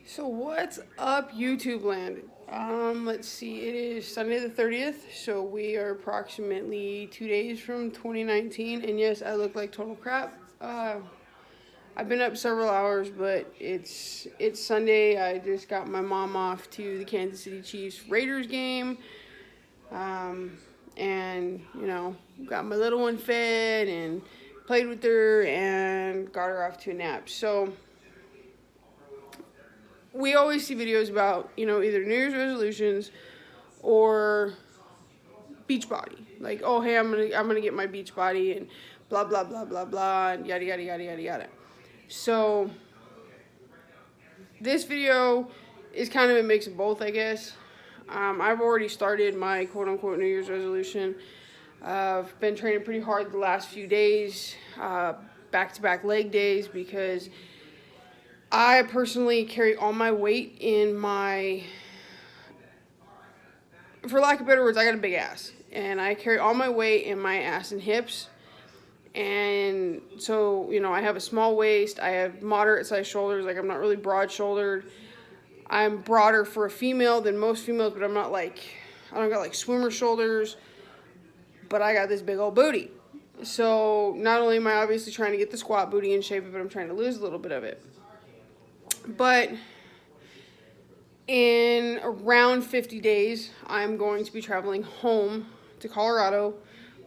So what's up, YouTube land? Let's see. It is Sunday the 30th, so we are approximately 2 days from 2019, and yes, I look like total crap. I've been up several hours, but it's Sunday. I just got my mom off to the Kansas City Chiefs Raiders game, and got my little one fed and played with her and got her off to a nap. So we always see videos about, either New Year's resolutions or beach body. Like, oh, hey, I'm gonna get my beach body and blah blah blah blah blah and yada yada yada yada yada. So this video is kind of a mix of both, I guess. I've already started my quote unquote New Year's resolution. I've been training pretty hard the last few days, back to back leg days, because I personally carry all my weight in my, for lack of better words, I got a big ass. And I carry all my weight in my ass and hips. And so, I have a small waist. I have moderate sized shoulders. Like, I'm not really broad shouldered. I'm broader for a female than most females, but I don't got like swimmer shoulders. But I got this big old booty. So not only am I obviously trying to get the squat booty in shape, but I'm trying to lose a little bit of it. But in around 50 days, I'm going to be traveling home to Colorado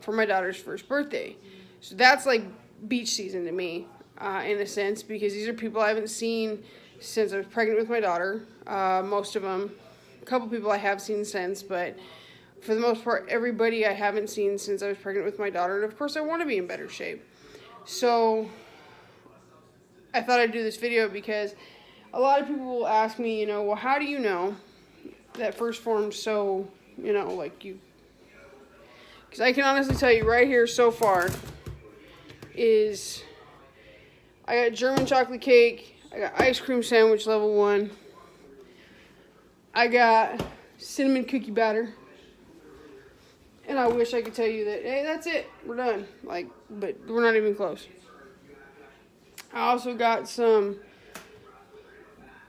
for my daughter's first birthday. So that's like beach season to me, in a sense, because these are people I haven't seen since I was pregnant with my daughter. Most of them, a couple people I have seen since, but for the most part, everybody I haven't seen since I was pregnant with my daughter. And of course, I want to be in better shape. So I thought I'd do this video because a lot of people will ask me, well, how do you know that 1st Phorm's so, like you... Because I can honestly tell you right here so far is I got German chocolate cake, I got ice cream sandwich level 1, I got cinnamon cookie batter, and I wish I could tell you that, hey, that's it, we're done. But we're not even close. I also got some,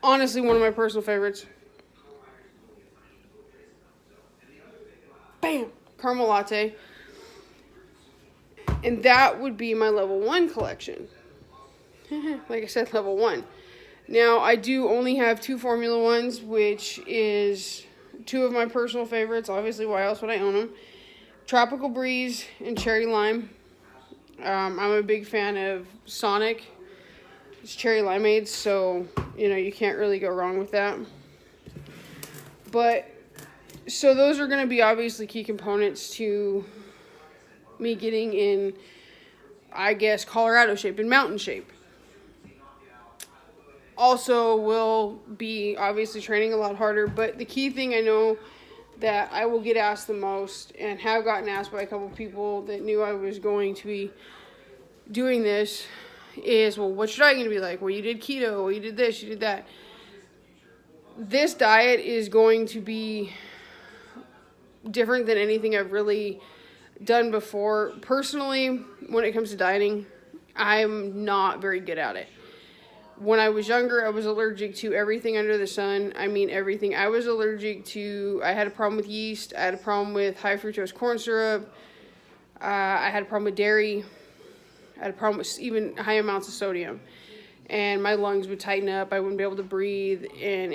honestly, one of my personal favorites. Bam! Caramel latte. And that would be my level 1 collection. Like I said, level 1. Now, I do only have 2 Formula 1s, which is 2 of my personal favorites. Obviously, why else would I own them? Tropical Breeze and Cherry Lime. I'm a big fan of Sonic. It's cherry limeades, so, you can't really go wrong with that. But, so those are going to be obviously key components to me getting in, I guess, Colorado shape and mountain shape. Also, will be obviously training a lot harder, but the key thing I know that I will get asked the most, and have gotten asked by a couple people that knew I was going to be doing this, is, well, what's your diet going to be like? Well, you did keto, well, you did this, you did that. This diet is going to be different than anything I've really done before. Personally, when it comes to dieting, I'm not very good at it. When I was younger, I was allergic to everything under the sun. I mean, everything. I was allergic to, I had a problem with yeast. I had a problem with high fructose corn syrup. I had a problem with dairy. I had a problem with even high amounts of sodium. And my lungs would tighten up. I wouldn't be able to breathe. And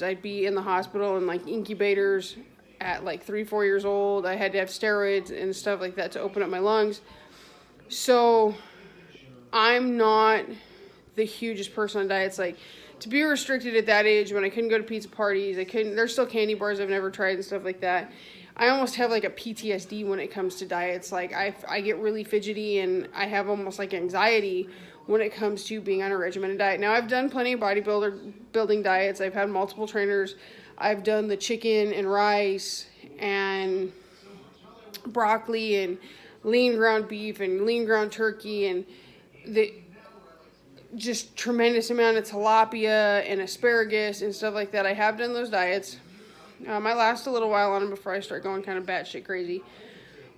I'd be in the hospital in like incubators at like 3-4 years old. I had to have steroids and stuff like that to open up my lungs. So I'm not the hugest person on diets. Like, to be restricted at that age when I couldn't go to pizza parties, there's still candy bars I've never tried and stuff like that. I almost have like a PTSD when it comes to diets. Like, I get really fidgety and I have almost like anxiety when it comes to being on a regimented diet. Now, I've done plenty of building diets. I've had multiple trainers. I've done the chicken and rice and broccoli and lean ground beef and lean ground turkey and the just tremendous amount of tilapia and asparagus and stuff like that. I have done those diets. I last a little while on them before I start going kind of batshit crazy.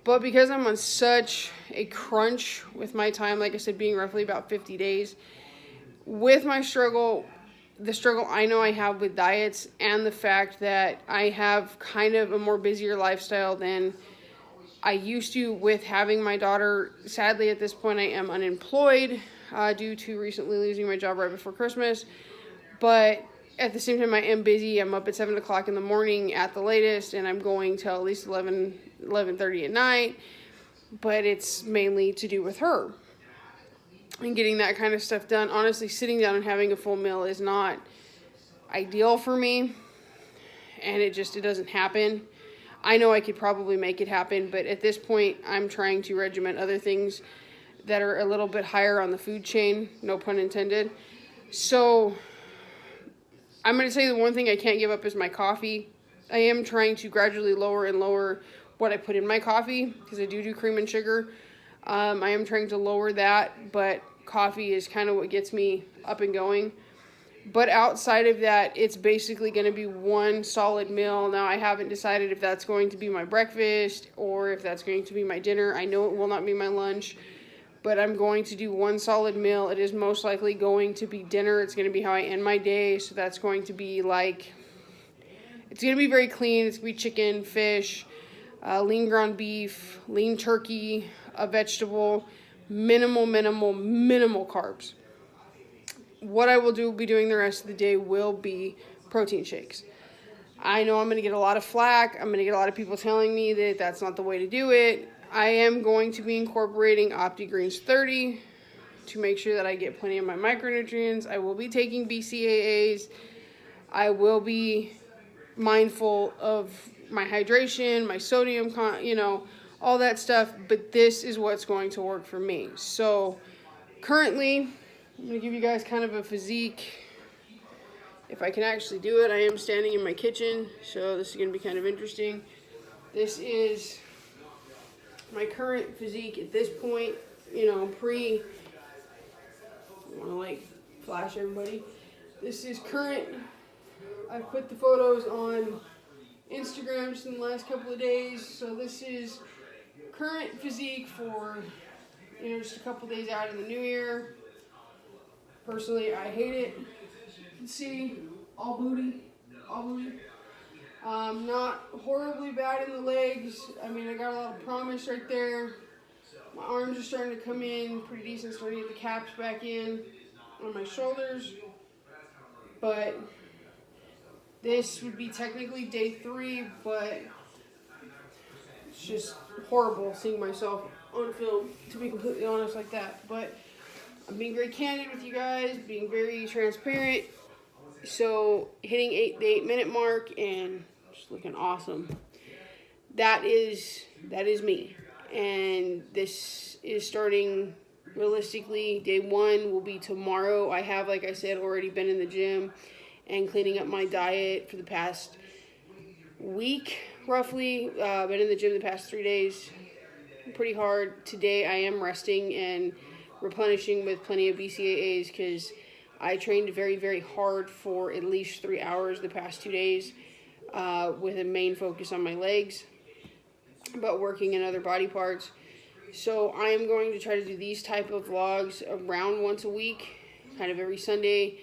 But because I'm on such a crunch with my time, like I said, being roughly about 50 days, with my struggle the struggle I know I have with diets and the fact that I have kind of a more busier lifestyle than I used to with having my daughter. Sadly, at this point, I am unemployed due to recently losing my job right before Christmas. But at the same time, I am busy. I'm up at 7 o'clock in the morning at the latest, and I'm going till at least 11:30 at night. But it's mainly to do with her and getting that kind of stuff done. Honestly, sitting down and having a full meal is not ideal for me, and it doesn't happen. I know I could probably make it happen, but at this point, I'm trying to regiment other things that are a little bit higher on the food chain, no pun intended. So I'm going to say the one thing I can't give up is my coffee. I am trying to gradually lower and lower what I put in my coffee, because I do cream and sugar. I am trying to lower that, but coffee is kind of what gets me up and going. But outside of that, it's basically going to be one solid meal. Now, I haven't decided if that's going to be my breakfast or if that's going to be my dinner. I know it will not be my lunch, but I'm going to do one solid meal. It is most likely going to be dinner. It's going to be how I end my day. So that's going to be it's going to be very clean. It's going to be chicken, fish, lean ground beef, lean turkey, a vegetable, minimal carbs. What I will be doing the rest of the day will be protein shakes. I know I'm going to get a lot of flack. I'm going to get a lot of people telling me that that's not the way to do it. I am going to be incorporating OptiGreens 30 to make sure that I get plenty of my micronutrients. I will be taking BCAAs. I will be mindful of my hydration, my sodium, all that stuff. But this is what's going to work for me. So currently, I'm going to give you guys kind of a physique. If I can actually do it, I am standing in my kitchen, so this is going to be kind of interesting. This is my current physique at this point, I want to flash everybody. This is current. I've put the photos on Instagram just in the last couple of days, so this is current physique for, just a couple days out in the new year. Personally, I hate it. You can see, all booty. Not horribly bad in the legs. I got a lot of promise right there. My arms are starting to come in pretty decent, starting to get the caps back in on my shoulders. But this would be technically day 3, but it's just horrible seeing myself on film, to be completely honest like that. But I'm being very candid with you guys, being very transparent. So hitting the 8-minute mark and just looking awesome. That is me. And this is starting realistically. Day 1 will be tomorrow. I have, like I said, already been in the gym and cleaning up my diet for the past week, roughly. Been in the gym the past 3 days. Pretty hard. Today I am resting and replenishing with plenty of BCAAs because I trained very, very hard for at least 3 hours the past 2 days with a main focus on my legs, but working in other body parts. So I am going to try to do these type of vlogs around once a week, kind of every Sunday,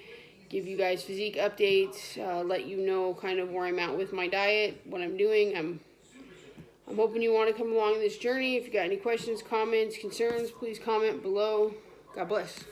give you guys physique updates, let you know kind of where I'm at with my diet, what I'm doing. I'm hoping you want to come along this journey. If you got any questions, comments, concerns, please comment below. God bless.